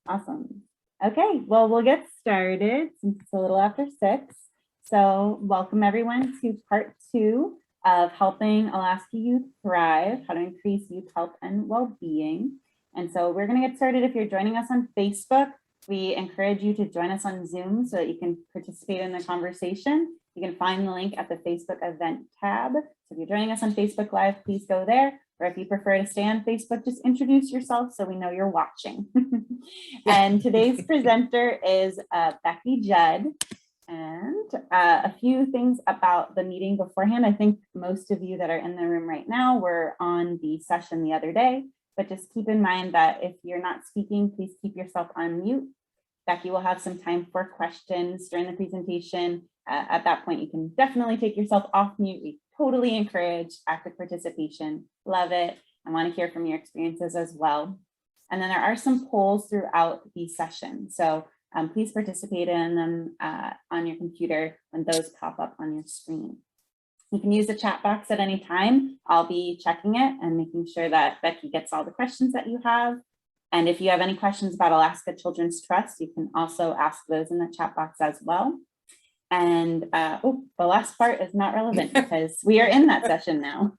Awesome. Okay, well, we'll get started since it's a little after 6. So welcome everyone to part 2 of Helping Alaska Youth Thrive, how to increase youth health and well-being. And so we're going to get started. If you're joining us on Facebook, we encourage you to join us on Zoom so that you can participate in the conversation. You can find the link at the Facebook event tab. So if you're joining us on Facebook Live, please go there. Or if you prefer to stay on Facebook, just introduce yourself so we know you're watching. And today's presenter is Becky Judd. And a few things about the meeting beforehand. I think most of you that are in the room right now were on the session the other day, but just keep in mind that if you're not speaking, please keep yourself on mute. Becky will have some time for questions during the presentation. At that point, you can definitely take yourself off mute. We totally encourage active participation. Love it. I want to hear from your experiences as well. And then there are some polls throughout the session. So please participate in them on your computer when those pop up on your screen. You can use the chat box at any time. I'll be checking it and making sure that Becky gets all the questions that you have. And if you have any questions about Alaska Children's Trust, you can also ask those in the chat box as well. And the last part is not relevant because we are in that session now.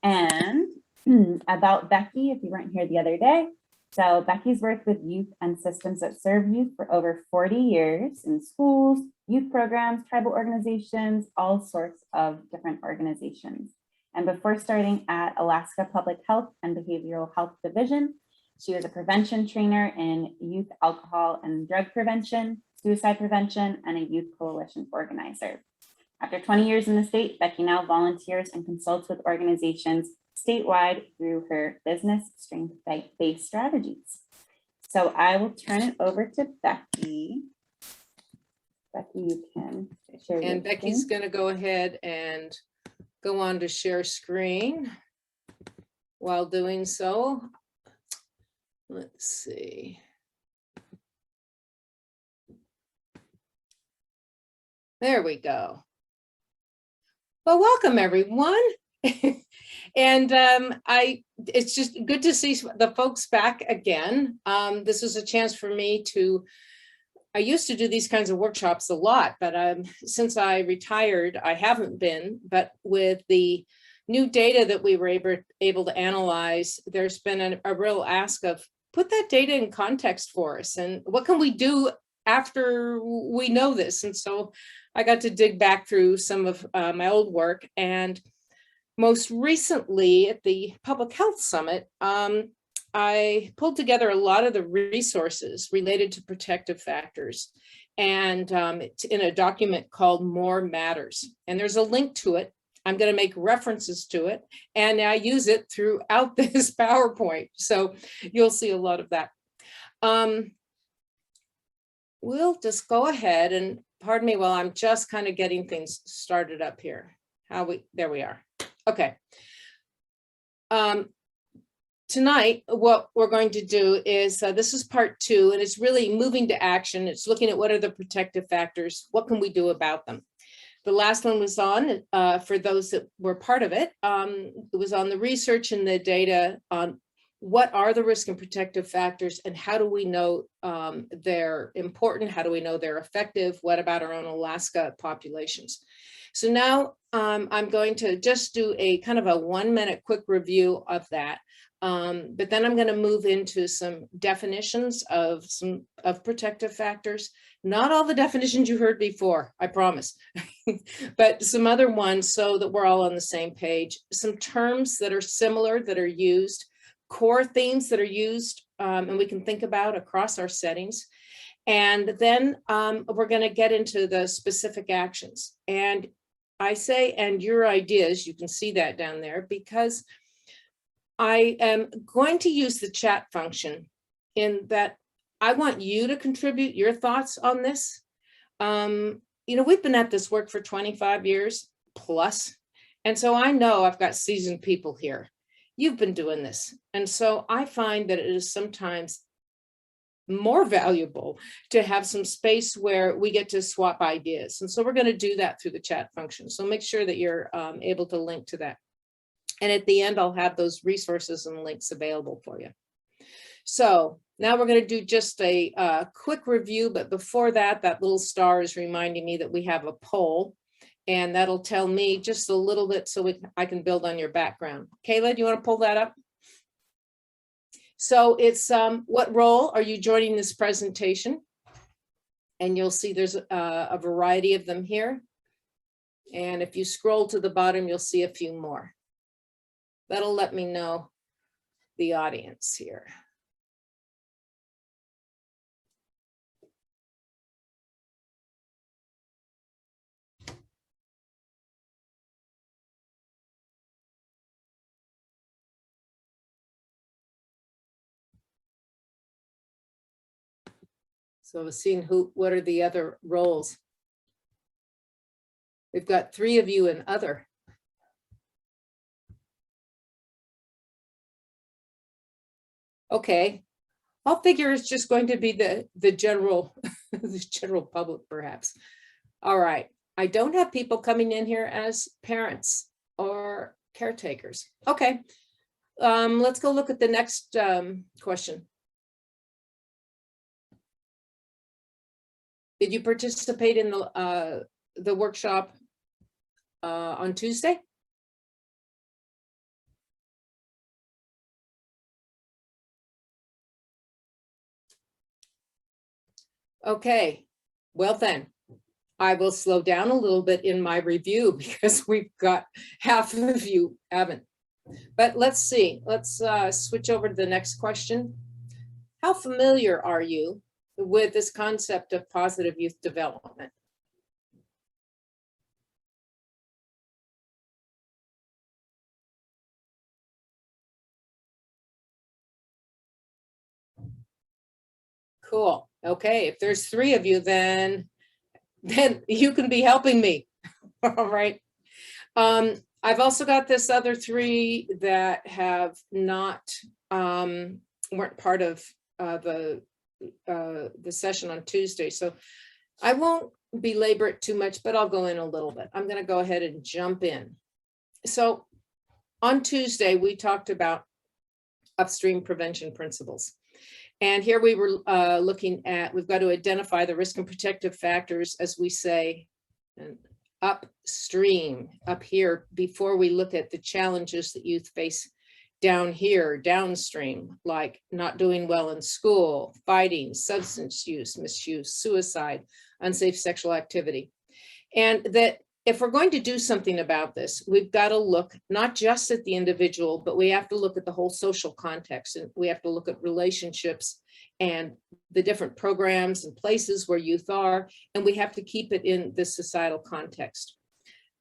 And about Becky, if you weren't here the other day. So Becky's worked with youth and systems that serve youth for over 40 years in schools, youth programs, tribal organizations, all sorts of different organizations. And before starting at Alaska Public Health and Behavioral Health Division, she was a prevention trainer in youth alcohol and drug prevention, suicide prevention, and a youth coalition organizer. After 20 years in the state, Becky now volunteers and consults with organizations statewide through her business strength-based strategies. So I will turn it over to Becky. Becky, you can share. And Becky's going to go ahead and go on to share screen. While doing so, let's see. There we go. Well, welcome everyone. And it's just good to see the folks back again. This is a chance for me to, I used to do these kinds of workshops a lot, but since I retired, I haven't been, but with the new data that we were able to analyze, there's been a real ask of put that data in context for us and what can we do after we know this? And so I got to dig back through some of my old work, and most recently at the Public Health Summit, I pulled together a lot of the resources related to protective factors, and it's in a document called More Matters. And there's a link to it. I'm going to make references to it, and I use it throughout this PowerPoint. So you'll see a lot of that. We'll just go ahead and pardon me while I'm just kind of getting things started up here. There we are. Okay. Tonight, what we're going to do is, this is part 2, and it's really moving to action. It's looking at what are the protective factors, what can we do about them? The last one was on, for those that were part of it, it was on the research and the data on what are the risk and protective factors and how do we know they're important? How do we know they're effective? What about our own Alaska populations? So now I'm going to just do a kind of a 1-minute quick review of that. But then I'm going to move into some definitions of protective factors. Not all the definitions you heard before, I promise, but some other ones so that we're all on the same page. Some terms that are similar that are used, core themes that are used and we can think about across our settings. And then we're going to get into the specific actions. And I say, and your ideas, you can see that down there, because I am going to use the chat function in that I want you to contribute your thoughts on this. You know, we've been at this work for 25 years plus. And so I know I've got seasoned people here. You've been doing this. And so I find that it is sometimes more valuable to have some space where we get to swap ideas. And so we're going to do that through the chat function. So make sure that you're able to link to that. And at the end, I'll have those resources and links available for you. So Now we're going to do just a quick review, but before that, that little star is reminding me that we have a poll, and that'll tell me just a little bit so I can build on your background. Kayla, do you want to pull that up? So it's what role are you joining this presentation? And you'll see there's a variety of them here. And if you scroll to the bottom, you'll see a few more. That'll let me know the audience here. So seeing what are the other roles? We've got 3 of you in other. Okay, I'll figure it's just going to be the general, the general public perhaps. All right, I don't have people coming in here as parents or caretakers. Okay, let's go look at the next question. Did you participate in the workshop on Tuesday? Okay, well then, I will slow down a little bit in my review because we've got half of you haven't. But let's see, let's switch over to the next question. How familiar are you with this concept of positive youth development? Cool. Okay, if there's 3 of you, then you can be helping me. All right. I've also got this other 3 that have not weren't part of the session on Tuesday. So I won't belabor it too much, but I'll go in a little bit. I'm going to go ahead and jump in. So on Tuesday, we talked about upstream prevention principles. And here we were looking at, we've got to identify the risk and protective factors, as we say, and upstream, up here, before we look at the challenges that youth face down here, downstream, like not doing well in school, fighting, substance use, misuse, suicide, unsafe sexual activity. And that if we're going to do something about this, we've got to look not just at the individual, but we have to look at the whole social context, and we have to look at relationships and the different programs and places where youth are, and we have to keep it in the societal context.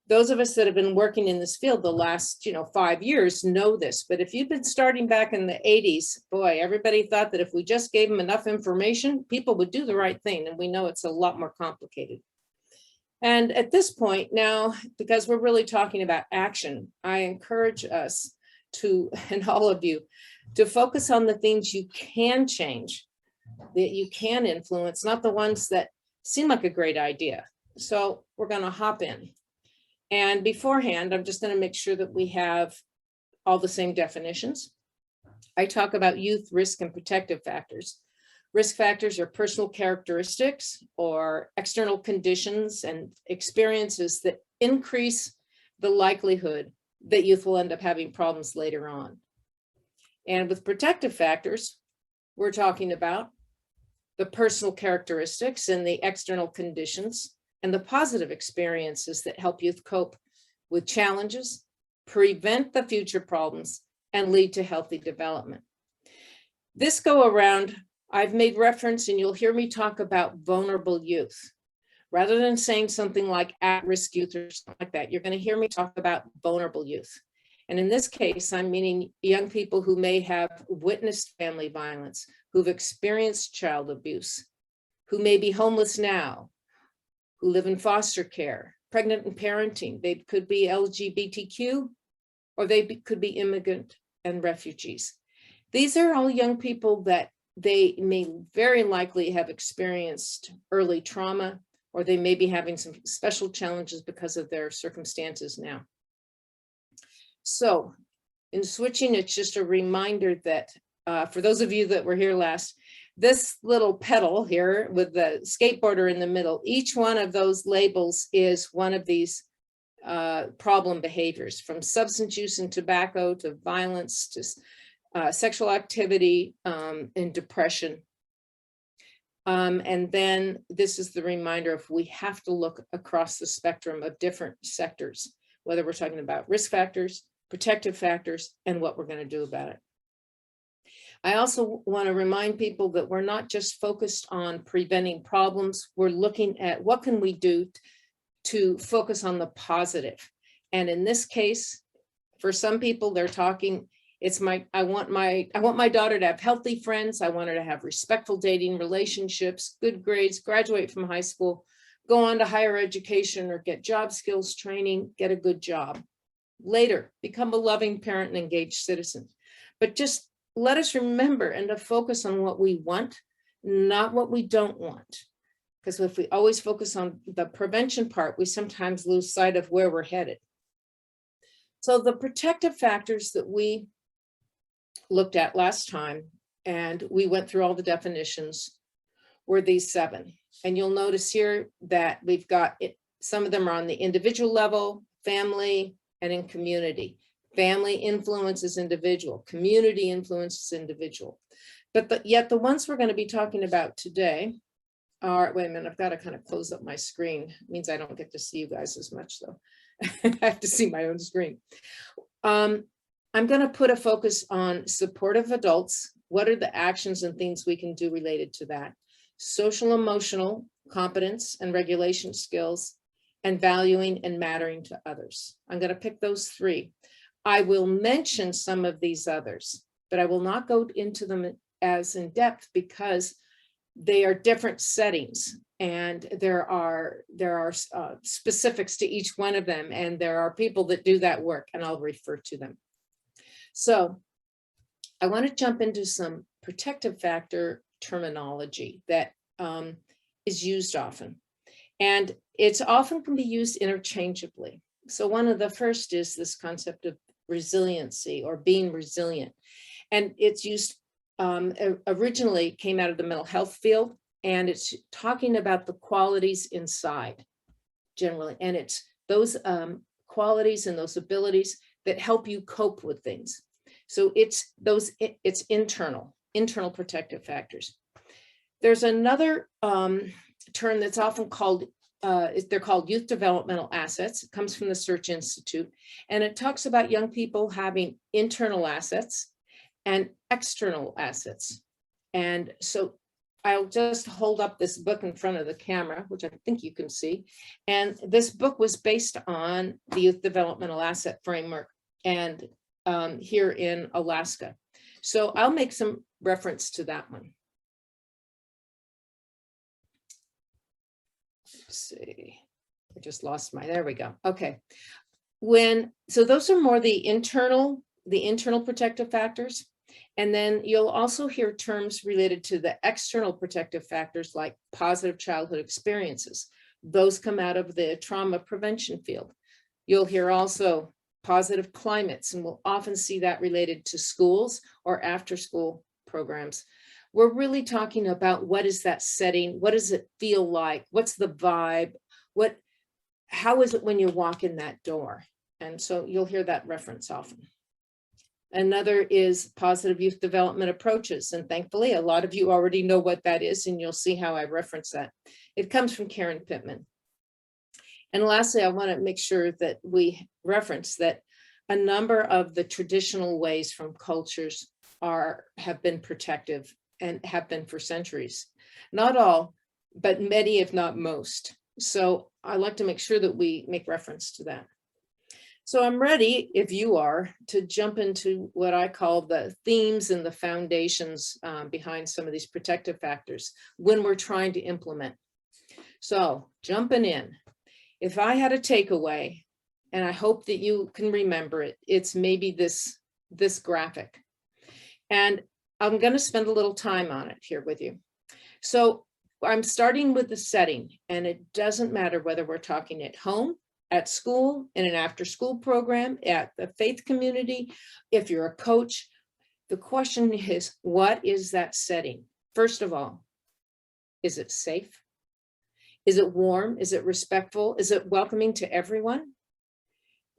Those of us that have been working in this field the last 5 years know this, but if you've been starting back in the 80s, boy, everybody thought that if we just gave them enough information, people would do the right thing, and we know it's a lot more complicated. And at this point now, because we're really talking about action, I encourage us to, and all of you, to focus on the things you can change, that you can influence, not the ones that seem like a great idea. So we're going to hop in. And beforehand, I'm just going to make sure that we have all the same definitions. I talk about youth risk and protective factors. Risk factors are personal characteristics or external conditions and experiences that increase the likelihood that youth will end up having problems later on. And with protective factors, we're talking about the personal characteristics and the external conditions and the positive experiences that help youth cope with challenges, prevent the future problems, and lead to healthy development. This go around, I've made reference, and you'll hear me talk about vulnerable youth. Rather than saying something like at-risk youth or something like that, you're going to hear me talk about vulnerable youth. And in this case, I'm meaning young people who may have witnessed family violence, who've experienced child abuse, who may be homeless now, who live in foster care, pregnant and parenting. They could be LGBTQ, or they could be immigrant and refugees. These are all young people that they may very likely have experienced early trauma, or they may be having some special challenges because of their circumstances now. So in switching, it's just a reminder that for those of you that were here last, this little pedal here with the skateboarder in the middle, each one of those labels is one of these problem behaviors, from substance use and tobacco to violence to sexual activity and depression. And then this is the reminder of we have to look across the spectrum of different sectors, whether we're talking about risk factors, protective factors, and what we're going to do about it. I also want to remind people that we're not just focused on preventing problems. We're looking at what can we do to focus on the positive. And in this case, for some people, they're talking, I want my daughter to have healthy friends. I want her to have respectful dating relationships, good grades, graduate from high school, go on to higher education or get job skills training, get a good job. Later, become a loving parent and engaged citizen. But just let us remember and to focus on what we want, not what we don't want. Because if we always focus on the prevention part, we sometimes lose sight of where we're headed. So the protective factors that we looked at last time, and we went through all the definitions, were these 7. And you'll notice here that we've got some of them are on the individual level, family, and in community. Family influences individual, community influences individual. But yet the ones we're going to be talking about today are, wait a minute, I've got to kind of close up my screen. It means I don't get to see you guys as much though. I have to see my own screen. I'm going to put a focus on supportive adults. What are the actions and things we can do related to that? Social emotional competence and regulation skills, and valuing and mattering to others. I'm going to pick those 3. I will mention some of these others, but I will not go into them as in depth because they are different settings, and there are specifics to each one of them, and there are people that do that work, and I'll refer to them. So I want to jump into some protective factor terminology that is used often, and it's often can be used interchangeably. So one of the first is this concept of resiliency or being resilient, and it's used originally came out of the mental health field, and it's talking about the qualities inside generally, and it's those qualities and those abilities that help you cope with things. So it's internal protective factors. There's another term that's often called, they're called youth developmental assets. It comes from the Search Institute, and it talks about young people having internal assets and external assets. And so I'll just hold up this book in front of the camera, which I think you can see. And this book was based on the Youth Developmental Asset Framework, and here in Alaska. So I'll make some reference to that one. Let's see, I just lost there we go. Okay. So those are more the internal protective factors. And then you'll also hear terms related to the external protective factors like positive childhood experiences. Those come out of the trauma prevention field. You'll hear also positive climates, and we'll often see that related to schools or after school programs. We're really talking about what is that setting? What does it feel like? What's the vibe? How is it when you walk in that door? And so you'll hear that reference often. Another is positive youth development approaches. And thankfully, a lot of you already know what that is, and you'll see how I reference that. It comes from Karen Pittman. And lastly, I want to make sure that we reference that a number of the traditional ways from cultures have been protective and have been for centuries. Not all, but many, if not most. So I like to make sure that we make reference to that. So I'm ready, if you are, to jump into what I call the themes and the foundations behind some of these protective factors when we're trying to implement. So jumping in, if I had a takeaway, and I hope that you can remember it, it's maybe this graphic. And I'm going to spend a little time on it here with you. So I'm starting with the setting, and it doesn't matter whether we're talking at home, at school, in an after-school program, at the faith community, if you're a coach. The question is, what is that setting? First of all, is it safe? Is it warm? Is it respectful? Is it welcoming to everyone?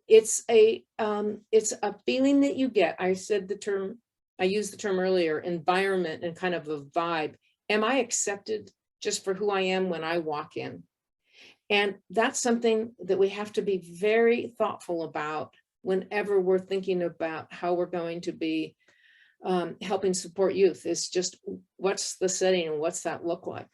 It's a feeling that you get. I used the term earlier, environment and kind of a vibe. Am I accepted just for who I am when I walk in? And that's something that we have to be very thoughtful about whenever we're thinking about how we're going to be helping support youth. Is just, what's the setting and what's that look like?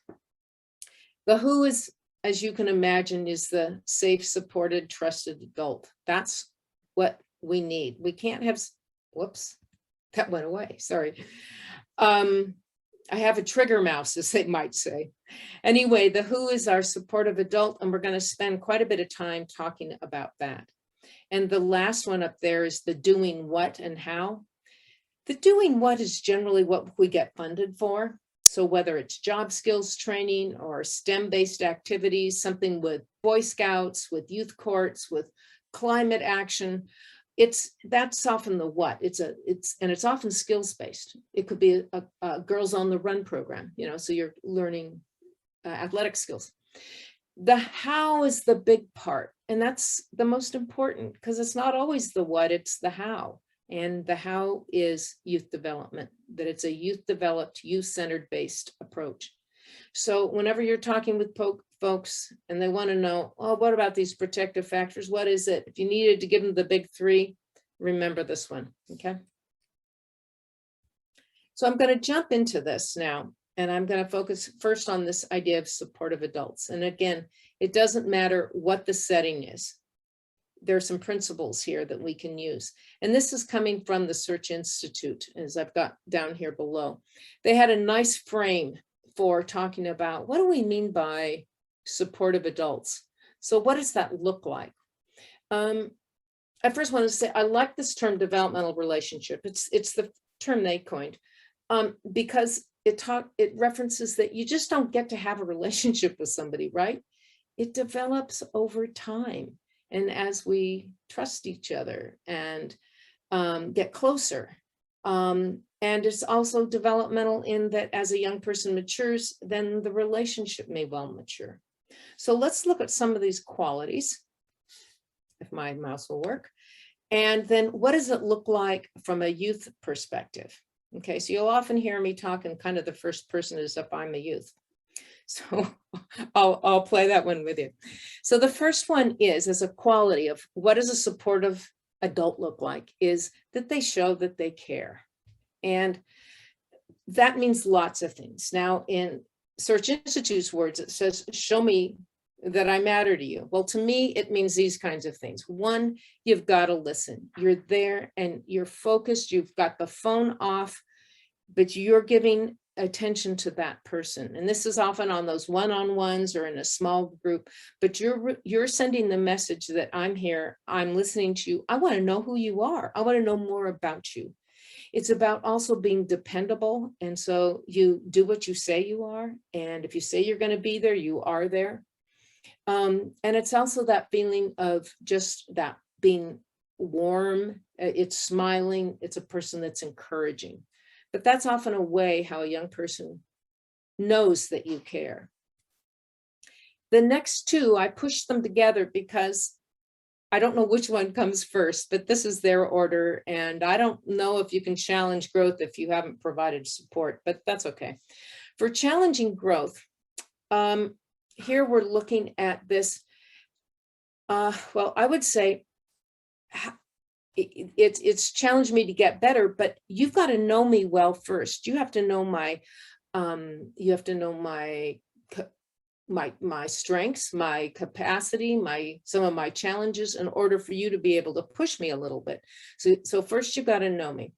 The who is, as you can imagine, is the safe, supported, trusted adult. That's what we need. We can't have, whoops, that went away, sorry. I have a trigger mouse, as they might say. Anyway, the who is our supportive adult, and we're going to spend quite a bit of time talking about that. And the last one up there is the doing what and how. The doing what is generally what we get funded for. So whether it's job skills training or STEM-based activities, something with Boy Scouts, with youth courts, with climate action, that's often the what. It's often skills-based. It could be a Girls on the Run program, so you're learning athletic skills. The how is the big part, and that's the most important, because it's not always the what, it's the how. And the how is youth development, that it's a youth-developed, youth-centered based approach. So whenever you're talking with folks and they want to know, oh, what about these protective factors? What is it? If you needed to give them the big three, remember this one, okay? So I'm going to jump into this now, and I'm going to focus first on this idea of supportive adults. And again, it doesn't matter what the setting is. There are some principles here that we can use. And this is coming from the Search Institute, as I've got down here below. They had a nice frame for talking about, what do we mean by supportive adults? So what does that look like? I first want to say, I like this term developmental relationship. It's the term they coined, because it references that you just don't get to have a relationship with somebody, right? It develops over time. And as we trust each other and get closer. And it's also developmental in that as a young person matures, then the relationship may well mature. So let's look at some of these qualities, if my mouse will work. And then what does it look like from a youth perspective? Okay, so you'll often hear me talking kind of the first person as if I'm a youth. So I'll play that one with you. So the first one is, as a quality of what does a supportive adult look like, is that they show that they care. And that means lots of things. Now, in Search Institute's words, it says, show me that I matter to you. Well, to me, it means these kinds of things. One, you've got to listen. You're there and you're focused. You've got the phone off, but you're giving attention to that person. And this is often on those one-on-ones or in a small group, but you're sending the message that I'm here, I'm listening to you. I want to know who you are. I want to know more about you. It's about also being dependable. And so you do what you say you are. And if you say you're going to be there, you are there. And it's also that feeling of just that being warm. It's smiling. It's a person that's encouraging. But that's often a way how a young person knows that you care. The next two, I push them together because I don't know which one comes first, but this is their order. And I don't know if you can challenge growth if you haven't provided support, but that's okay. For challenging growth, here we're looking at this. Well, I would say it's challenged me to get better, but you've got to know me well first. You have to know my strengths, my capacity, some of my challenges in order for you to be able to push me a little bit. So first you've got to know me.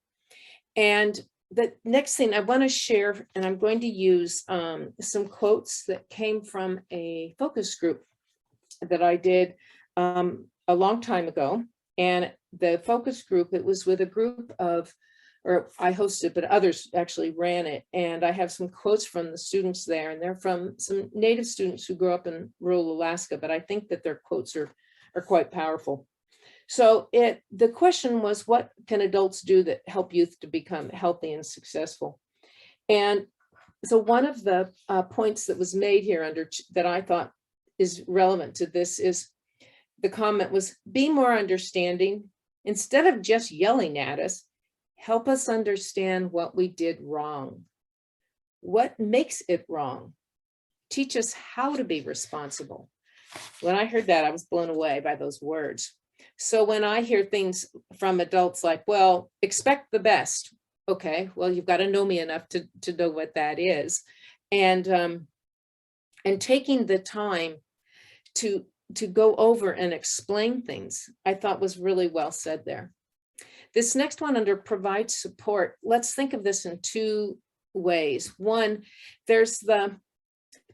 And the next thing I want to share, and I'm going to use some quotes that came from a focus group that I did a long time ago. And the focus group, it was with a group of, or I hosted, but others actually ran it. And I have some quotes from the students there, and they're from some Native students who grew up in rural Alaska, but I think that their quotes are quite powerful. So the question was, what can adults do that help youth to become healthy and successful? And so one of the points that was made here that I thought is relevant to this is the comment was, be more understanding. Instead of just yelling at us, help us understand what we did wrong. What makes it wrong? Teach us how to be responsible. When I heard that, I was blown away by those words. So when I hear things from adults like, well, expect the best. Okay, well, you've got to know me enough to know what that is. And taking the time to go over and explain things, I thought was really well said there. This next one under provide support, let's think of this in two ways. One, there's the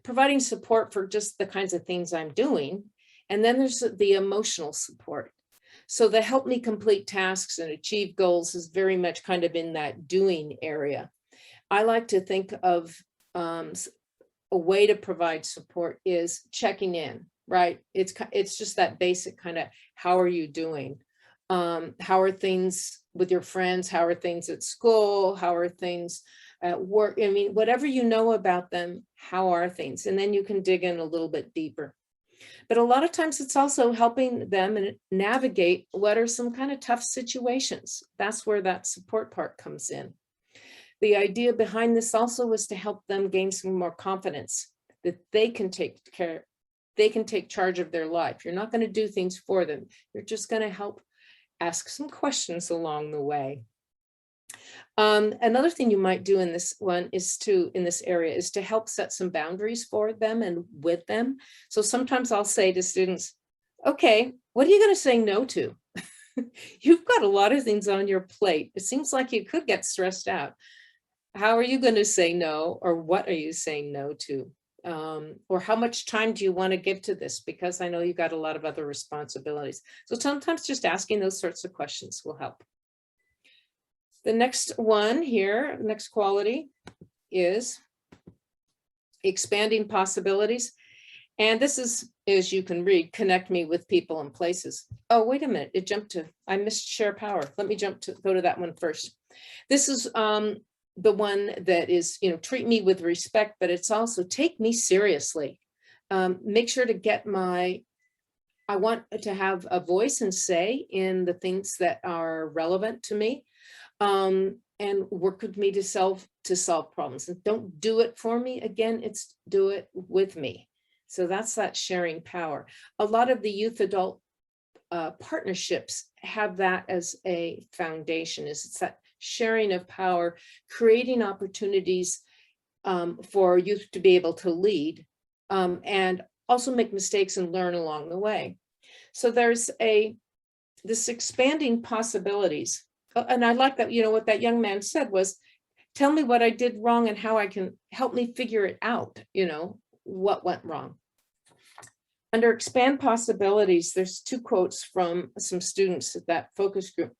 providing support for just the kinds of things I'm doing. And then there's the emotional support. So the help me complete tasks and achieve goals is very much kind of in that doing area. I like to think of a way to provide support is checking in, right? It's just that basic kind of, how are you doing? How are things with your friends? How are things at school? How are things at work? I mean, whatever you know about them, how are things? And then you can dig in a little bit deeper. But a lot of times it's also helping them navigate what are some kind of tough situations. That's where that support part comes in. The idea behind this also was to help them gain some more confidence that they can take charge of their life. You're not going to do things for them. You're just going to help ask some questions along the way. Another thing you might do in this one is in this area is to help set some boundaries for them and with them. So sometimes I'll say to students, okay, what are you going to say no to? You've got a lot of things on your plate. It seems like you could get stressed out. How are you going to say no? Or what are you saying no to? Or how much time do you want to give to this? Because I know you've got a lot of other responsibilities. So sometimes just asking those sorts of questions will help. The next one here, next quality is expanding possibilities. And this is, as you can read, connect me with people and places. Oh, wait a minute, it jumped to, I missed share power. Let me go to that one first. This is the one that is, treat me with respect, but it's also take me seriously. Make sure to get I want to have a voice and say in the things that are relevant to me. And work with me to solve problems. And don't do it for me. Again, it's do it with me. So that's that sharing power. A lot of the youth adult partnerships have that as a foundation. It's that sharing of power, creating opportunities for youth to be able to lead and also make mistakes and learn along the way. So there's this expanding possibilities. And I like that, what that young man said was, tell me what I did wrong and how I can help me figure it out, what went wrong. Under expand possibilities, there's two quotes from some students at that focus group.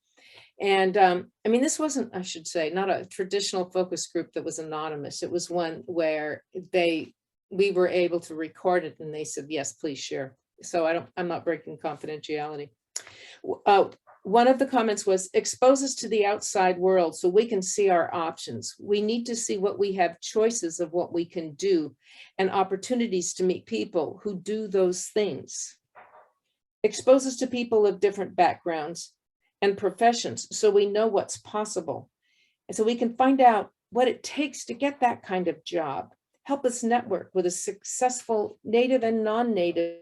And this wasn't, I should say, not a traditional focus group that was anonymous. It was one where we were able to record it and they said, yes, please share. So I'm not breaking confidentiality. One of the comments was, expose us to the outside world so we can see our options. We need to see what we have choices of what we can do and opportunities to meet people who do those things. Expose us to people of different backgrounds and professions so we know what's possible. And so we can find out what it takes to get that kind of job. Help us network with a successful native and non-native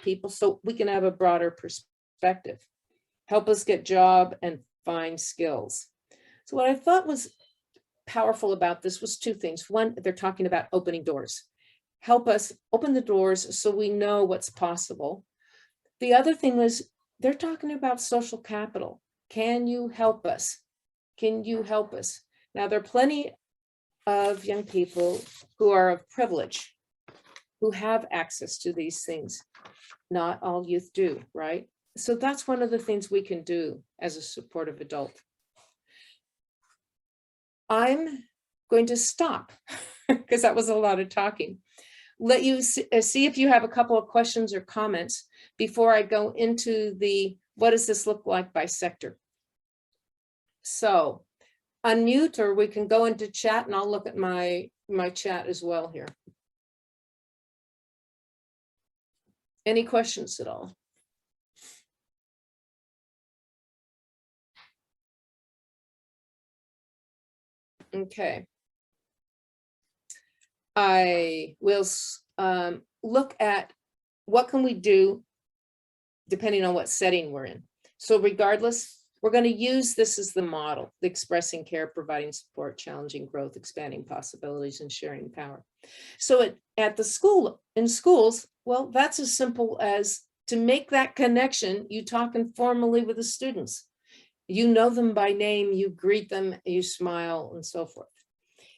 people so we can have a broader perspective. Help us get job and find skills. So what I thought was powerful about this was two things. One, they're talking about opening doors. Help us open the doors so we know what's possible. The other thing was they're talking about social capital. Can you help us? Can you help us? Now, there are plenty of young people who are of privilege, who have access to these things. Not all youth do, right? So that's one of the things we can do as a supportive adult. I'm going to stop because that was a lot of talking. Let you see if you have a couple of questions or comments before I go into the What does this look like by sector? So unmute, or we can go into chat, and I'll look at my chat as well here. Any questions at all? Okay. I will look at what can we do depending on what setting we're in. So regardless, we're going to use this as the model: the expressing care, providing support, challenging growth, expanding possibilities, and sharing power. So at the school, in schools, well, that's as simple as to make that connection. You talk informally with the students. You know them by name, you greet them, you smile, and so forth.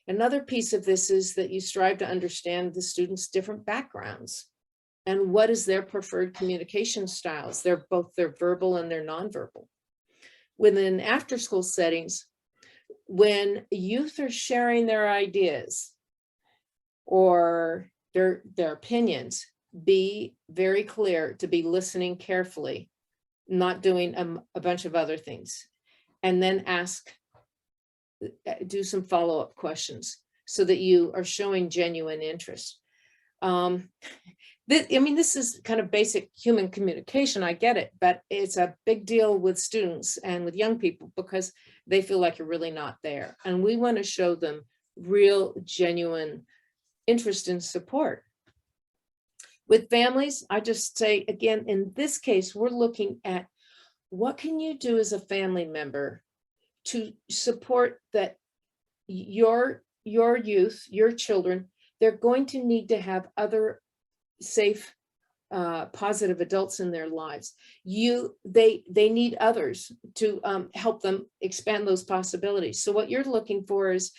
Another piece of this is that you strive to understand the students' different backgrounds and what is their preferred communication styles. They're both their verbal and their nonverbal. Within after-school settings, when youth are sharing their ideas or their opinions, be very clear to be listening carefully, not doing a bunch of other things, and then do some follow-up questions so that you are showing genuine interest. This is kind of basic human communication, I get it, but it's a big deal with students and with young people because they feel like you're really not there. And we want to show them real, genuine interest and support. With families, I just say, again, in this case, we're looking at what can you do as a family member to support that your youth, your children, they're going to need to have other safe, positive adults in their lives. They need others to help them expand those possibilities. So what you're looking for is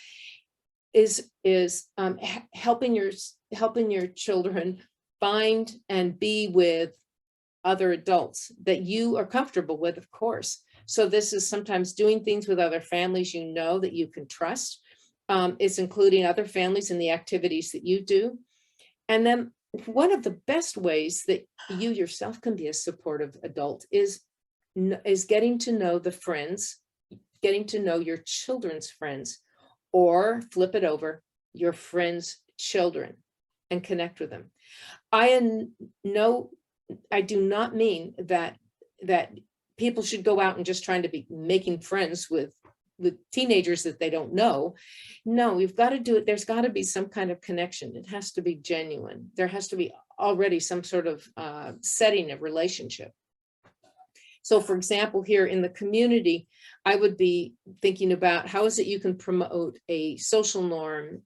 helping your children find and be with other adults that you are comfortable with, of course. So this is sometimes doing things with other families you know that you can trust. It's including other families in the activities that you do. And then one of the best ways that you yourself can be a supportive adult is getting to know the friends, getting to know your children's friends, or flip it over, your friends' children, and connect with them. I do not mean that people should go out and just trying to be making friends with teenagers that they don't know. No, we've got to do it. There's got to be some kind of connection. It has to be genuine. There has to be already some sort of setting of relationship. So for example, here in the community, I would be thinking about how is it you can promote a social norm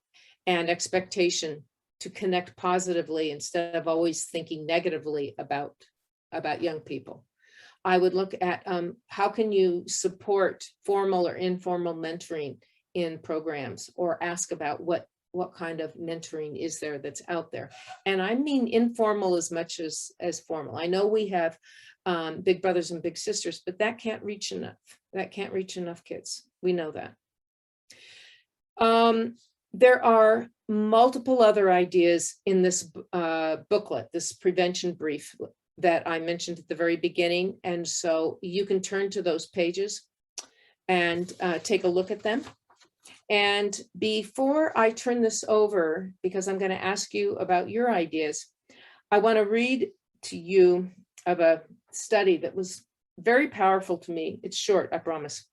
and expectation to connect positively instead of always thinking negatively about young people. I would look at how can you support formal or informal mentoring in programs, or ask about what kind of mentoring is there that's out there. And I mean informal as much as formal. I know we have big brothers and big sisters, but that can't reach enough. That can't reach enough kids. We know that. There are multiple other ideas in this booklet, this prevention brief that I mentioned at the very beginning. And so you can turn to those pages and take a look at them. And before I turn this over, because I'm going to ask you about your ideas, I want to read to you of a study that was very powerful to me. It's short, I promise.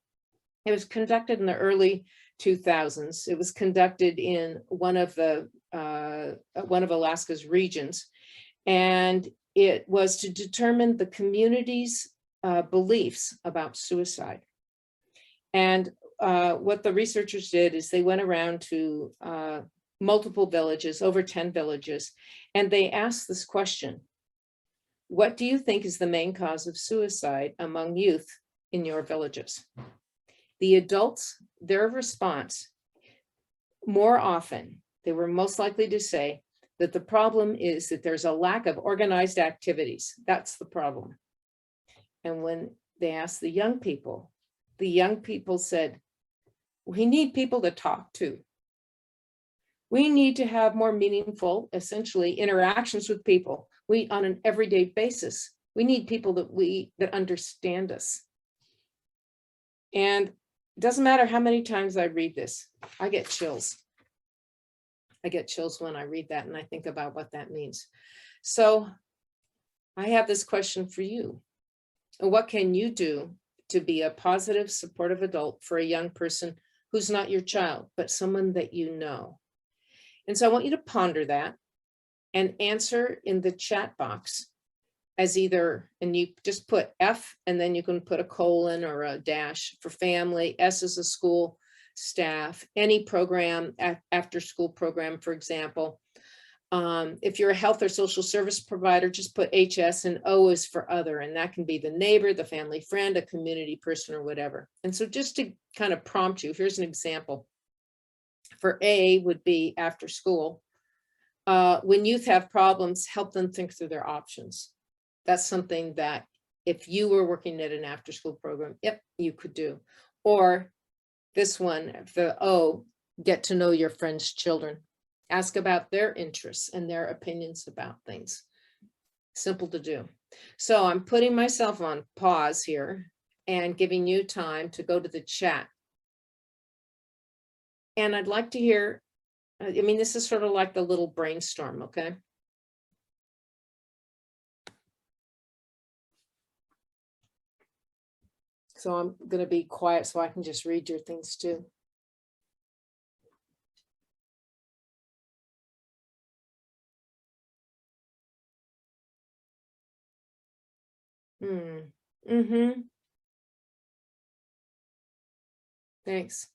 It was conducted in the early 2000s. It was conducted in one of Alaska's regions, and it was to determine the community's beliefs about suicide. And what the researchers did is they went around to multiple villages, over 10 villages, and they asked this question: what do you think is the main cause of suicide among youth in your villages? The adults, their response, more often, they were most likely to say that the problem is that there's a lack of organized activities. That's the problem. And when they asked the young people said, we need people to talk to. We need to have more meaningful, essentially, interactions with people on an everyday basis. We need people that understand us. And it doesn't matter how many times I read this, I get chills. I get chills when I read that and I think about what that means. So I have this question for you. What can you do to be a positive, supportive adult for a young person who's not your child, but someone that you know? And so I want you to ponder that and answer in the chat box as either, and you just put F and then you can put a colon or a dash for family. S is a school, staff, any program, after school program, for example. If you're a health or social service provider, just put HS, and O is for other, and that can be the neighbor, the family friend, a community person, or whatever. And so just to kind of prompt you, here's an example. For A would be after school. When youth have problems, help them think through their options. That's something that if you were working at an after school program, yep, you could do. Or this one, the O, get to know your friends' children. Ask about their interests and their opinions about things. Simple to do. So I'm putting myself on pause here and giving you time to go to the chat. And I'd like to hear, I mean, this is sort of like the little brainstorm, okay? So I'm going to be quiet so I can just read your things too. Thanks.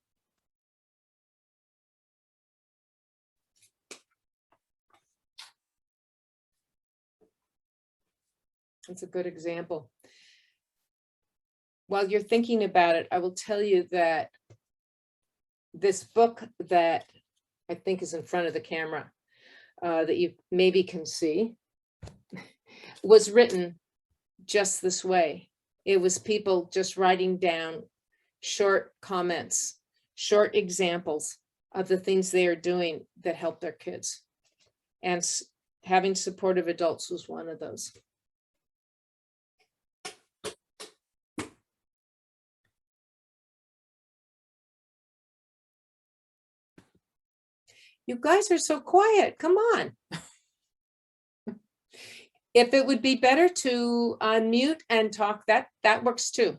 That's a good example. While you're thinking about it, I will tell you that this book that I think is in front of the camera, that you maybe can see, was written just this way. It was people just writing down short comments, short examples of the things they are doing that help their kids. And having supportive adults was one of those. You guys are so quiet. Come on. If it would be better to unmute and talk, that works too.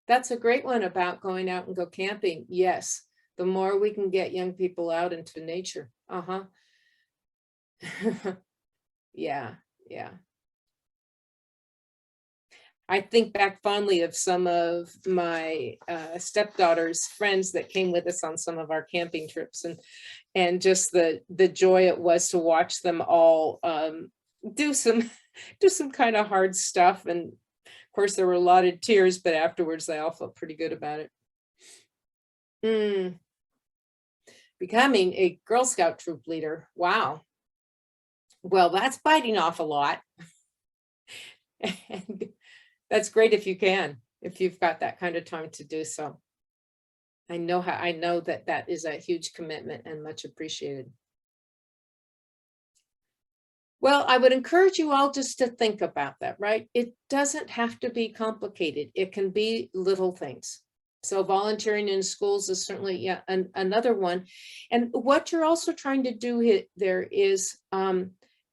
That's a great one about going out and go camping. Yes, the more we can get young people out into nature. Yeah. I think back fondly of some of my stepdaughter's friends that came with us on some of our camping trips, and just the joy it was to watch them all do some kind of hard stuff. And of course, there were a lot of tears, but afterwards they all felt pretty good about it. Becoming a Girl Scout troop leader. Wow. Well, that's biting off a lot. And that's great if you can, if you've got that kind of time to do so. I know that is a huge commitment and much appreciated. Well, I would encourage you all just to think about that, right? It doesn't have to be complicated. It can be little things. So volunteering in schools is certainly another one. And what you're also trying to do there is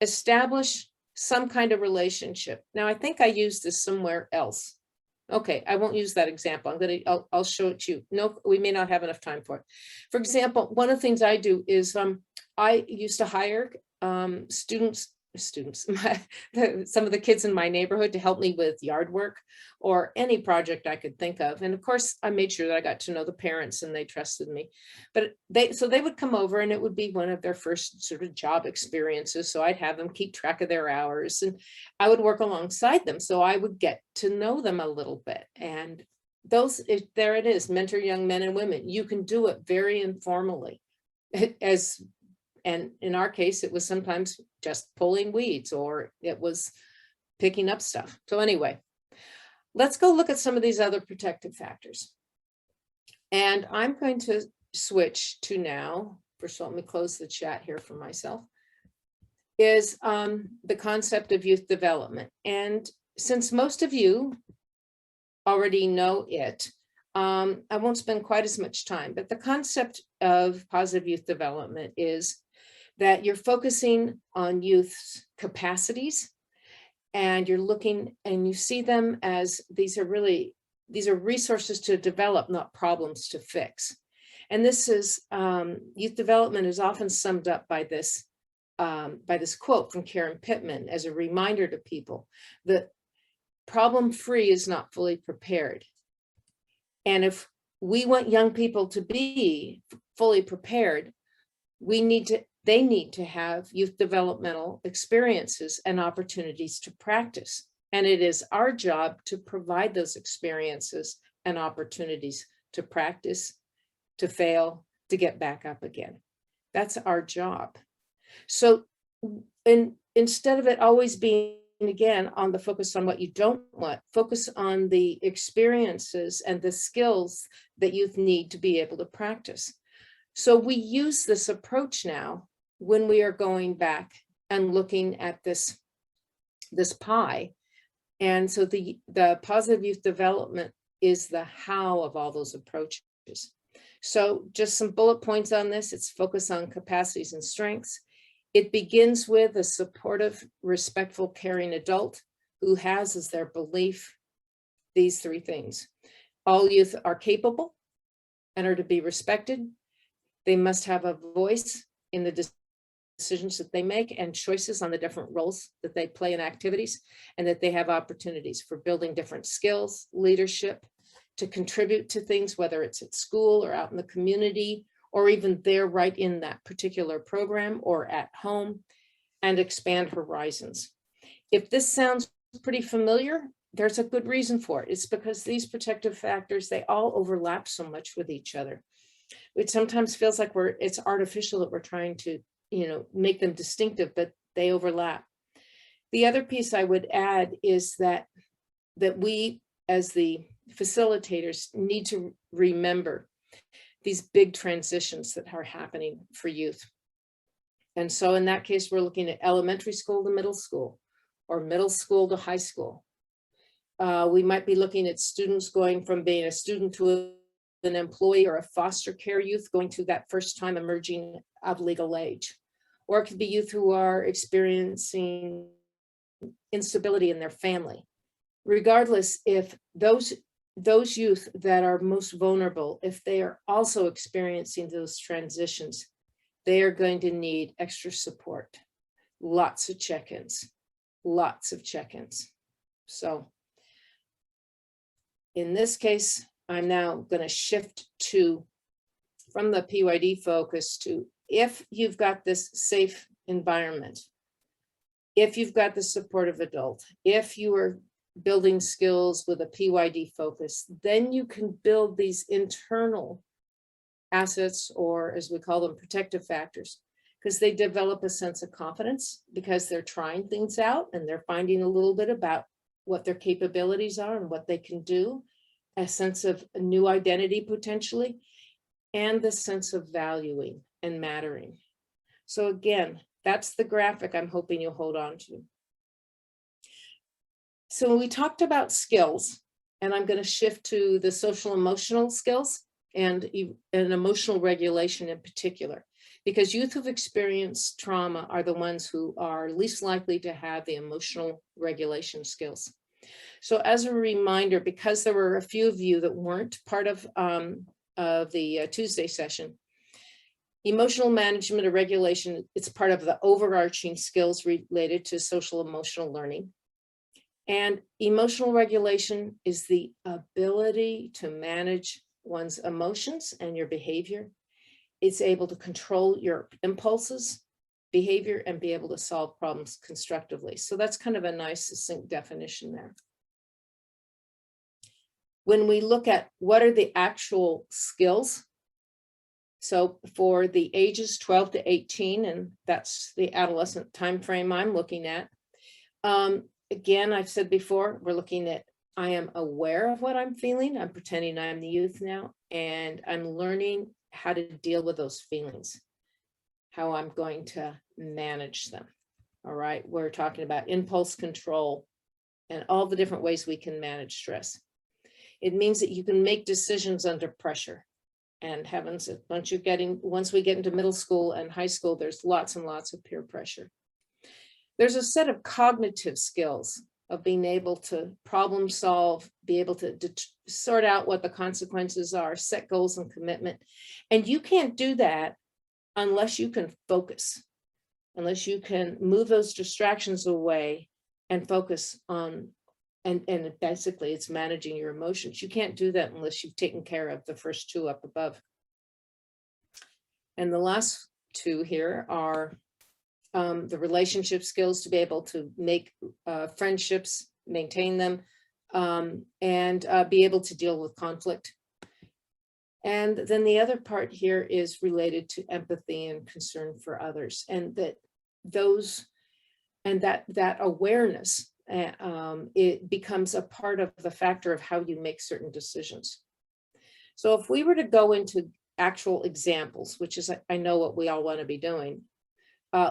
establish some kind of relationship. Now, I think I used this somewhere else. Okay, I won't use that example. I'll show it to you. No, we may not have enough time for it. For example, one of the things I do is I used to hire students, some of the kids in my neighborhood to help me with yard work or any project I could think of. And of course, I made sure that I got to know the parents and they trusted me. But they would come over and it would be one of their first sort of job experiences. So I'd have them keep track of their hours and I would work alongside them. So I would get to know them a little bit. And there it is, mentor young men and women. You can do it very informally. And in our case, it was sometimes just pulling weeds or it was picking up stuff. So anyway, let's go look at some of these other protective factors. And I'm going to switch to now, first of all, let me close the chat here for myself, is the concept of youth development. And since most of you already know it, I won't spend quite as much time, but the concept of positive youth development is that you're focusing on youth's capacities, and you're looking and you see them as these are resources to develop, not problems to fix. And this is youth development is often summed up by this quote from Karen Pittman as a reminder to people that problem-free is not fully prepared. And if we want young people to be fully prepared, they need to have youth developmental experiences and opportunities to practice. And it is our job to provide those experiences and opportunities to practice, to fail, to get back up again. That's our job. So instead of it always being, again, on the focus on what you don't want, focus on the experiences and the skills that youth need to be able to practice. So we use this approach now when we are going back and looking at this pie. And so the positive youth development is the how of all those approaches. So just some bullet points on this. It's focus on capacities and strengths. It begins with a supportive, respectful, caring adult who has as their belief these three things. All youth are capable and are to be respected. They must have a voice in the decisions that they make and choices on the different roles that they play in activities, and that they have opportunities for building different skills, leadership, to contribute to things, whether it's at school or out in the community, or even there right in that particular program or at home, and expand horizons. If this sounds pretty familiar, there's a good reason for it. It's because these protective factors, they all overlap so much with each other. It sometimes feels like it's artificial that we're trying to, make them distinctive, but they overlap. The other piece I would add is that we, as the facilitators, need to remember these big transitions that are happening for youth. And so in that case, we're looking at elementary school to middle school, or middle school to high school. We might be looking at students going from being a student to an employee, or a foster care youth going through that first time emerging of legal age. Or it could be youth who are experiencing instability in their family. Regardless, if those youth that are most vulnerable, if they are also experiencing those transitions, they are going to need extra support, lots of check-ins. So in this case, I'm now going to shift from the PYD focus to, if you've got this safe environment, if you've got the supportive adult, if you are building skills with a PYD focus, then you can build these internal assets, or as we call them, protective factors, because they develop a sense of confidence because they're trying things out and they're finding a little bit about what their capabilities are and what they can do, a sense of a new identity potentially, and the sense of valuing and mattering. So again, that's the graphic I'm hoping you'll hold on to. So we talked about skills, and I'm going to shift to the social emotional skills and emotional regulation in particular, because youth who've experienced trauma are the ones who are least likely to have the emotional regulation skills. So as a reminder, because there were a few of you that weren't part of the Tuesday session, emotional management or regulation, it's part of the overarching skills related to social emotional learning. And emotional regulation is the ability to manage one's emotions and your behavior. It's able to control your impulses, behavior, and be able to solve problems constructively. So that's kind of a nice, succinct definition there. When we look at what are the actual skills, so for the ages 12 to 18, and that's the adolescent time frame I'm looking at. Again, I've said before, we're looking at I am aware of what I'm feeling. I'm pretending I'm the youth now, and I'm learning how to deal with those feelings, how I'm going to manage them. All right, we're talking about impulse control and all the different ways we can manage stress. It means that you can make decisions under pressure. And heavens, once we get into middle school and high school, there's lots and lots of peer pressure. There's a set of cognitive skills of being able to problem solve, be able to sort out what the consequences are, set goals and commitment. And you can't do that unless you can focus, unless you can move those distractions away and focus on, and basically it's managing your emotions. You can't do that unless you've taken care of the first two up above. And the last two here are the relationship skills to be able to make friendships, maintain them, and be able to deal with conflict. And then the other part here is related to empathy and concern for others, and that awareness, it becomes a part of the factor of how you make certain decisions. So if we were to go into actual examples, which is, I know what we all want to be doing,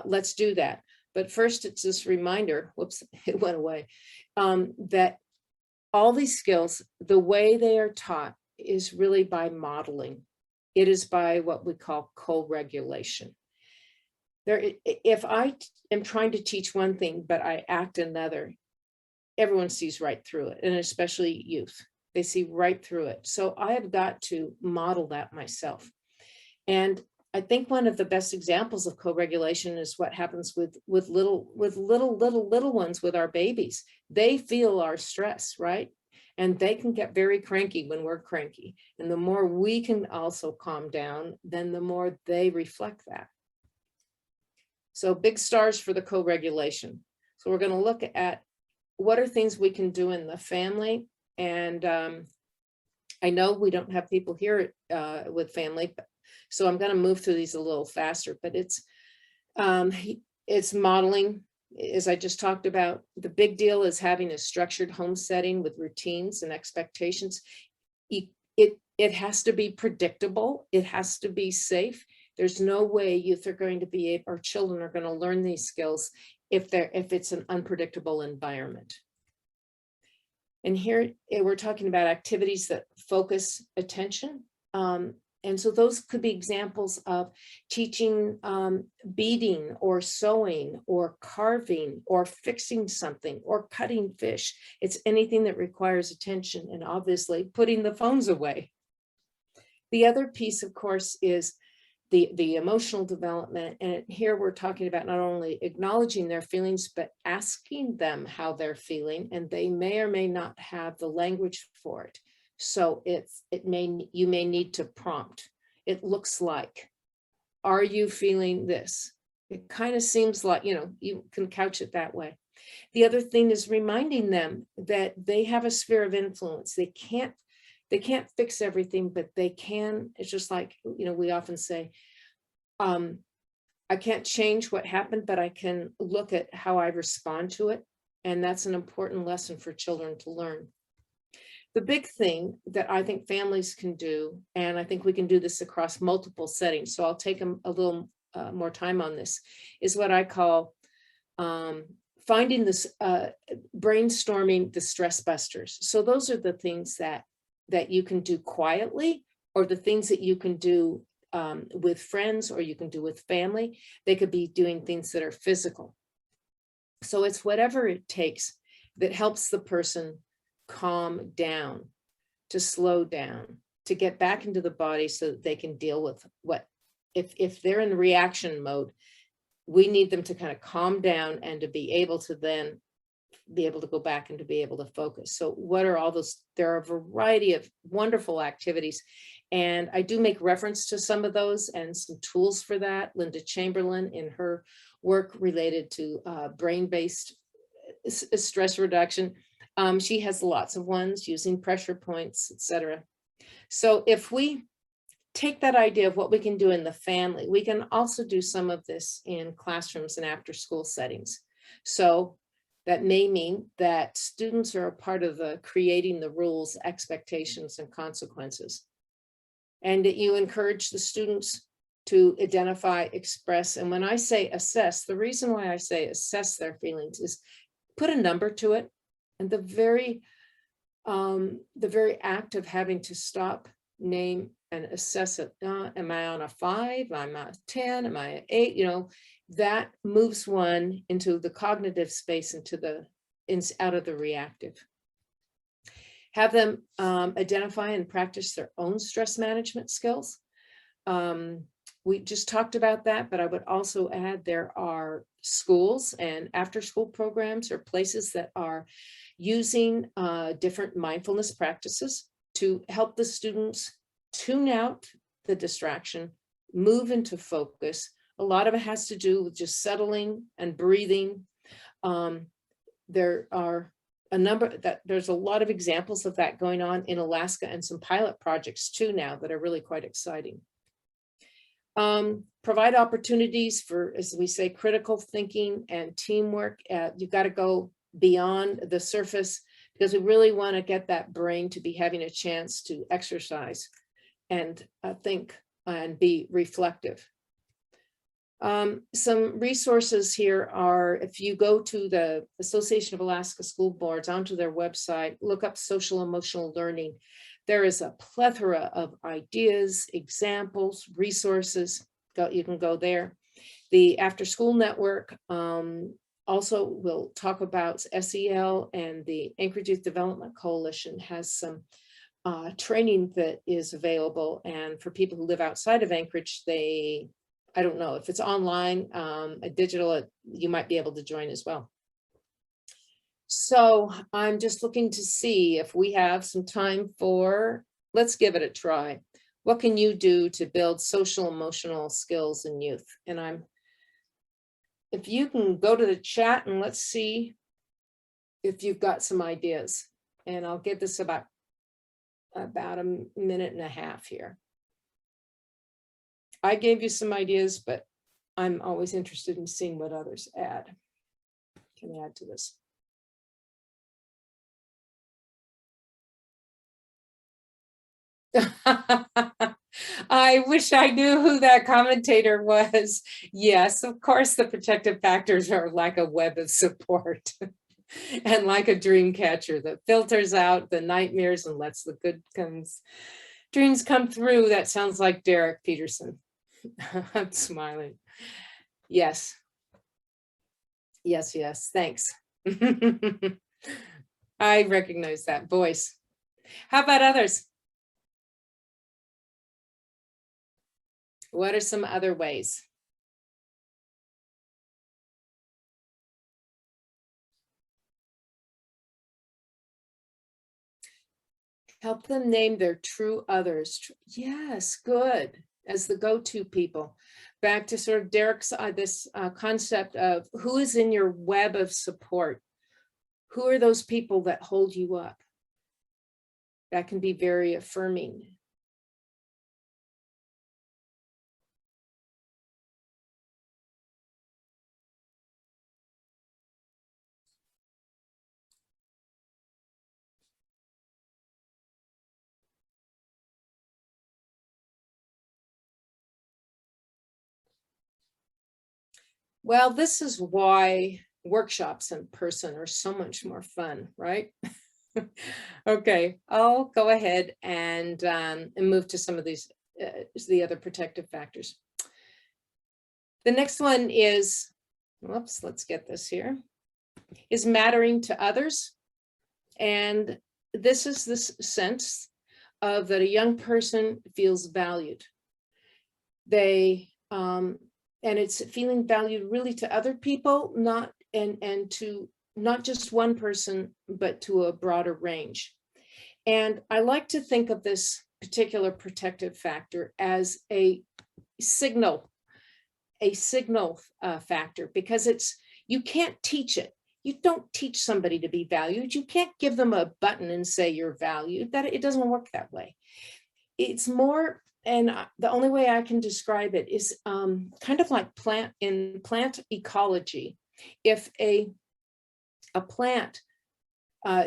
let's do that. But first, it's this reminder, whoops, it went away, that all these skills, the way they are taught is really by modeling. It is by what we call co-regulation. If I am trying to teach one thing, but I act another, everyone sees right through it, and especially youth. They see right through it. So I have got to model that myself. And I think one of the best examples of co-regulation is what happens with little ones, with our babies. They feel our stress, right? And they can get very cranky when we're cranky. And the more we can also calm down, then the more they reflect that. So big stars for the co-regulation. So we're going to look at what are things we can do in the family. And I know we don't have people here with family, so I'm going to move through these a little faster, but it's modeling, as I just talked about. The big deal is having a structured home setting with routines and expectations. It has to be predictable. It has to be safe. There's no way youth are going to be able, or children are going to learn these skills if it's an unpredictable environment. And here we're talking about activities that focus attention. And so those could be examples of teaching beading or sewing or carving or fixing something or cutting fish. It's anything that requires attention, and obviously putting the phones away. The other piece, of course, is the emotional development. And here we're talking about not only acknowledging their feelings, but asking them how they're feeling. And they may or may not have the language for it. So you may need to prompt. It looks like, are you feeling this? It kind of seems like, you can couch it that way. The other thing is reminding them that they have a sphere of influence. They can't fix everything, but they can. It's just like, we often say, I can't change what happened, but I can look at how I respond to it. And that's an important lesson for children to learn. The big thing that I think families can do, and I think we can do this across multiple settings, so I'll take a little more time on this, is what I call finding this, brainstorming the stress busters. So those are the things that you can do quietly, or the things that you can do with friends, or you can do with family. They could be doing things that are physical. So it's whatever it takes that helps the person calm down, to slow down, to get back into the body so that they can deal with if they're in reaction mode. We need them to kind of calm down and to be able to then be able to go back and to be able to focus. So what are all those? There are a variety of wonderful activities, and I do make reference to some of those and some tools for that. Linda Chamberlain, in her work related to brain-based stress reduction, she has lots of ones using pressure points, etc. So if we take that idea of what we can do in the family, we can also do some of this in classrooms and after school settings. So That may mean that students are a part of the creating the rules, expectations, and consequences. And that you encourage the students to identify, express, and when I say assess, the reason why I say assess their feelings is put a number to it. And the very act of having to stop, name, and assess it. Am I on a 5? Am I a 10? Am I an 8? You know, that moves one into the cognitive space, out of the reactive. Have them identify and practice their own stress management skills. We just talked about that, but I would also add there are schools and after-school programs or places that are using different mindfulness practices to help the students tune out the distraction, move into focus. A lot of it has to do with just settling and breathing. There are there's a lot of examples of that going on in Alaska, and some pilot projects too now that are really quite exciting. Provide opportunities for, as we say, critical thinking and teamwork. You've got to go beyond the surface, because we really want to get that brain to be having a chance to exercise and think and be reflective. Some resources here are, if you go to the Association of Alaska School Boards, onto their website, look up social emotional learning. There is a plethora of ideas, examples, resources. You can go there. The After School Network also will talk about SEL, and the Anchorage Youth Development Coalition has some training that is available. And for people who live outside of Anchorage, I don't know if it's online, a digital, you might be able to join as well. So I'm just looking to see if we have some time for, let's give it a try. What can you do to build social emotional skills in youth? And if you can go to the chat and let's see if you've got some ideas. And I'll give this about a minute and a half here. I gave you some ideas, but I'm always interested in seeing what others can add to this. I wish I knew who that commentator was. Yes, of course, the protective factors are like a web of support and like a dream catcher that filters out the nightmares and lets the good dreams come through. That sounds like Derek Peterson. I'm smiling. Yes. Yes, yes. Thanks. I recognize that voice. How about others? What are some other ways? Help them name their true others. Yes, good. As the go-to people. Back to sort of Derek's this concept of who is in your web of support. Who are those people that hold you up? That can be very affirming. Well, this is why workshops in person are so much more fun, right? Okay, I'll go ahead and move to some of these, the other protective factors. The next one is, whoops, let's get this here, is mattering to others. And this is this sense of that a young person feels valued. And it's feeling valued really to other people, and to not just one person, but to a broader range. And I like to think of this particular protective factor as a signal factor, because you can't teach it. You don't teach somebody to be valued. You can't give them a button and say you're valued. It doesn't work that way. It's more, and the only way I can describe it is kind of like plant ecology. If a A plant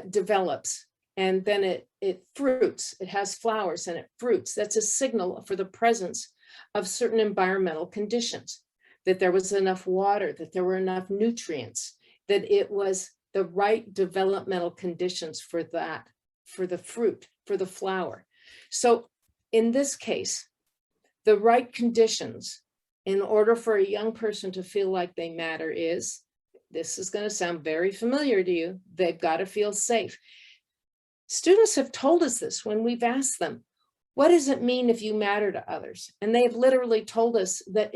develops and then it fruits, it has flowers and it fruits. That's a signal for the presence of certain environmental conditions, that there was enough water, that there were enough nutrients, that it was the right developmental conditions for that, for the fruit, for the flower. So in this case, the right conditions in order for a young person to feel like they matter is, this is going to sound very familiar to you, they've got to feel safe. Students have told us this when we've asked them, what does it mean if you matter to others? And they have literally told us that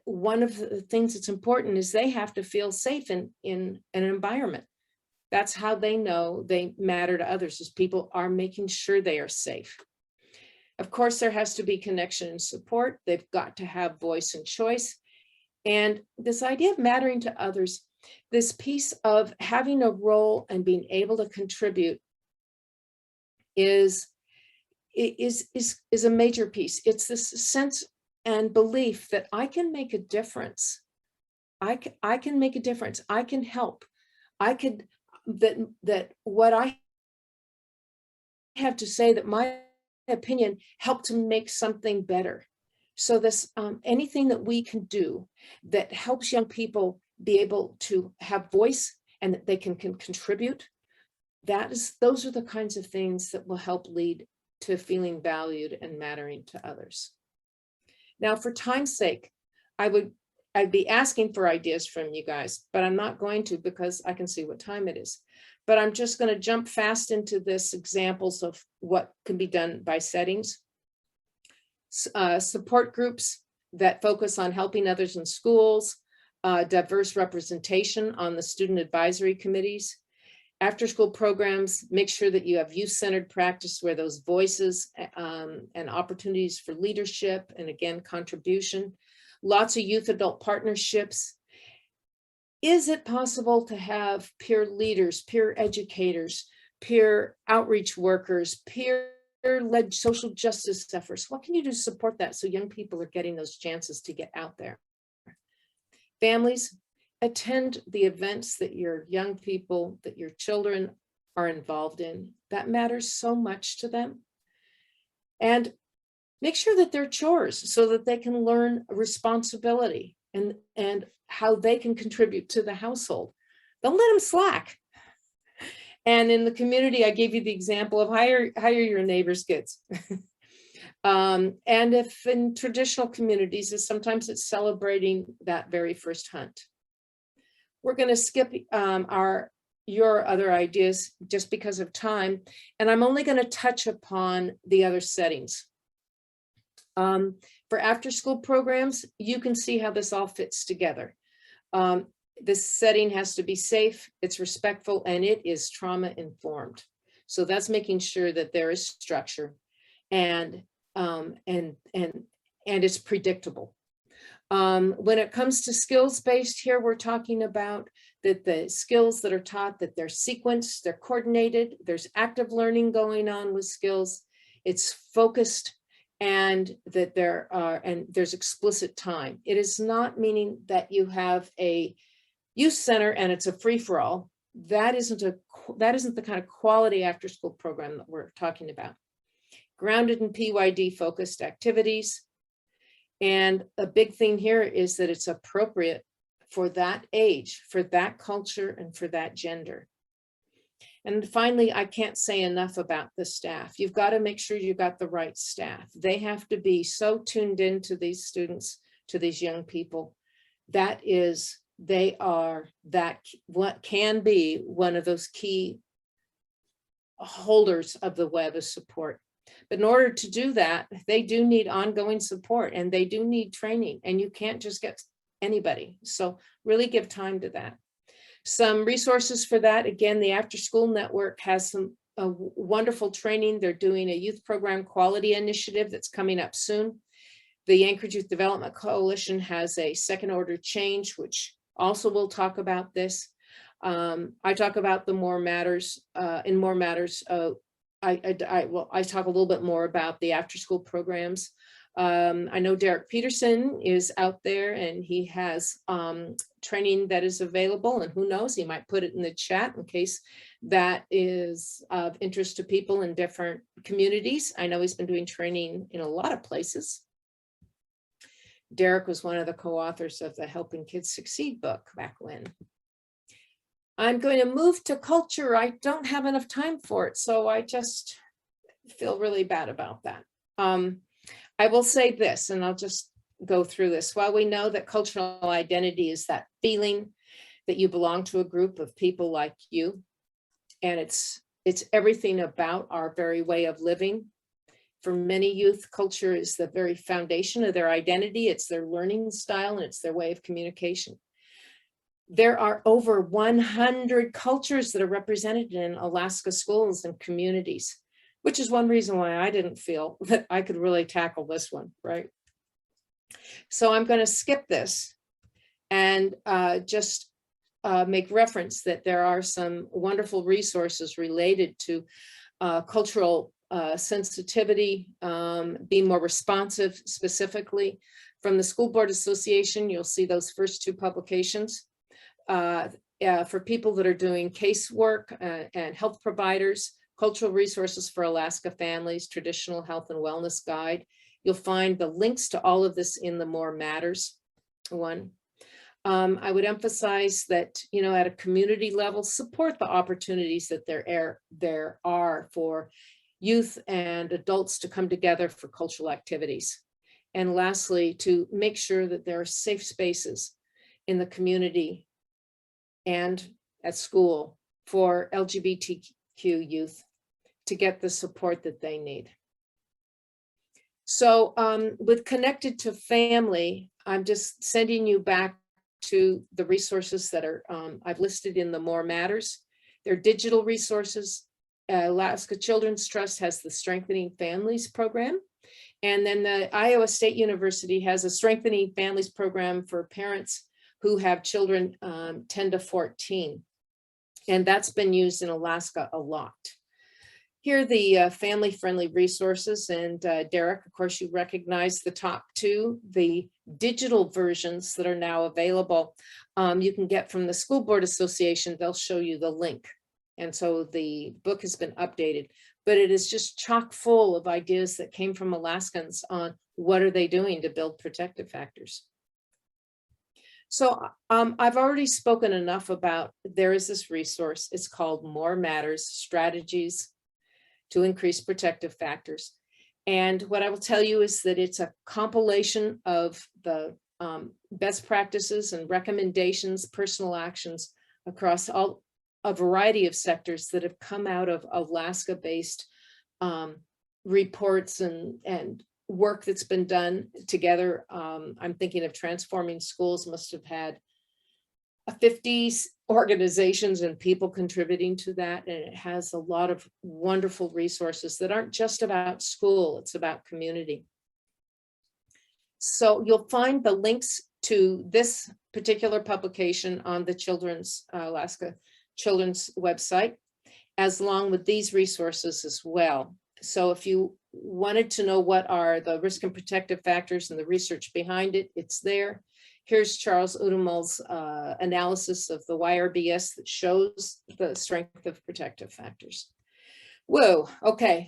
one of the things that's important is they have to feel safe in an environment. That's how they know they matter to others, is people are making sure they are safe. Of course, there has to be connection and support. They've got to have voice and choice. And this idea of mattering to others, this piece of having a role and being able to contribute is a major piece. It's this sense and belief that I can make a difference. I can make a difference. I can help. That what I have to say, that my opinion helped to make something better. So this anything that we can do that helps young people be able to have voice and that they can contribute, those are the kinds of things that will help lead to feeling valued and mattering to others. Now, for time's sake, I'd be asking for ideas from you guys, but I'm not going to because I can see what time it is. But I'm just going to jump fast into this examples of what can be done by settings. Support groups that focus on helping others in schools, diverse representation on the student advisory committees, after school programs, make sure that you have youth-centered practice where those voices and opportunities for leadership and again, contribution, lots of youth adult partnerships. Is it possible to have peer leaders, peer educators, peer outreach workers, peer-led social justice efforts? What can you do to support that so young people are getting those chances to get out there? Families, attend the events that your young people, that your children are involved in. That matters so much to them. And make sure that they're chores so that they can learn responsibility and how they can contribute to the household. Don't let them slack. And in the community, I gave you the example of hire your neighbor's kids. And if in traditional communities, sometimes it's celebrating that very first hunt. We're going to skip your other ideas just because of time, and I'm only going to touch upon the other settings. For after-school programs, you can see how this all fits together. This setting has to be safe, it's respectful, and it is trauma-informed. So that's making sure that there is structure and it's predictable. When it comes to skills-based, here we're talking about that the skills that are taught, that they're sequenced, they're coordinated, there's active learning going on with skills, it's focused, and that there's explicit time. It is not meaning that you have a youth center and it's a free-for-all. That isn't the kind of quality after-school program that we're talking about. Grounded in PYD focused activities. And a big thing here is that it's appropriate for that age, for that culture, and for that gender. And finally, I can't say enough about the staff. You've got to make sure you've got the right staff. They have to be so tuned into these students, to these young people. They are what can be one of those key holders of the web of support. But in order to do that, they do need ongoing support and they do need training, and you can't just get anybody. So really give time to that. Some resources for that. Again, the After School Network has some wonderful training. They're doing a youth program quality initiative that's coming up soon. The Anchorage Youth Development Coalition has a second order change, which also will talk about this. I talk about the More Matters, in More Matters. I talk a little bit more about the after school programs. I know Derek Peterson is out there and he has training that is available, and who knows, he might put it in the chat in case that is of interest to people in different communities. I know he's been doing training in a lot of places. Derek was one of the co-authors of the Helping Kids Succeed book back when. I'm going to move to culture. I don't have enough time for it, so I just feel really bad about that. I will say this, and I'll just go through this. While we know that cultural identity is that feeling that you belong to a group of people like you, and it's everything about our very way of living. For many youth, culture is the very foundation of their identity. It's their learning style, and it's their way of communication. There are over 100 cultures that are represented in Alaska schools and communities, which is one reason why I didn't feel that I could really tackle this one, right? So I'm going to skip this and just make reference that there are some wonderful resources related to cultural sensitivity, being more responsive specifically. From the School Board Association, you'll see those first two publications. For people that are doing casework and health providers, Cultural Resources for Alaska Families, Traditional Health and Wellness Guide. You'll find the links to all of this in the More Matters one. I would emphasize that, you know, at a community level, support the opportunities that there are for youth and adults to come together for cultural activities. And lastly, to make sure that there are safe spaces in the community and at school for LGBTQ youth to get the support that they need. So with Connected to Family, I'm just sending you back to the resources that are I've listed in the More Matters. They're digital resources. Alaska Children's Trust has the Strengthening Families program. And then the Iowa State University has a Strengthening Families program for parents who have children 10 to 14. And that's been used in Alaska a lot. Here are the family-friendly resources. And Derek, of course, you recognize the top two, the digital versions that are now available. You can get from the School Board Association. They'll show you the link. And so the book has been updated, but it is just chock full of ideas that came from Alaskans on what are they doing to build protective factors. So I've already spoken enough about, there is this resource. It's called More Matters, Strategies to Increase Protective Factors. And what I will tell you is that it's a compilation of the best practices and recommendations, personal actions across a variety of sectors that have come out of Alaska-based reports and work that's been done together. I'm thinking of Transforming Schools must have had 50 organizations and people contributing to that. And it has a lot of wonderful resources that aren't just about school, it's about community. So you'll find the links to this particular publication on the Alaska Children's website, as along with these resources as well. So if you wanted to know what are the risk and protective factors and the research behind it, it's there. Here's Charles Udemul's analysis of the YRBS that shows the strength of protective factors. Whoa, okay.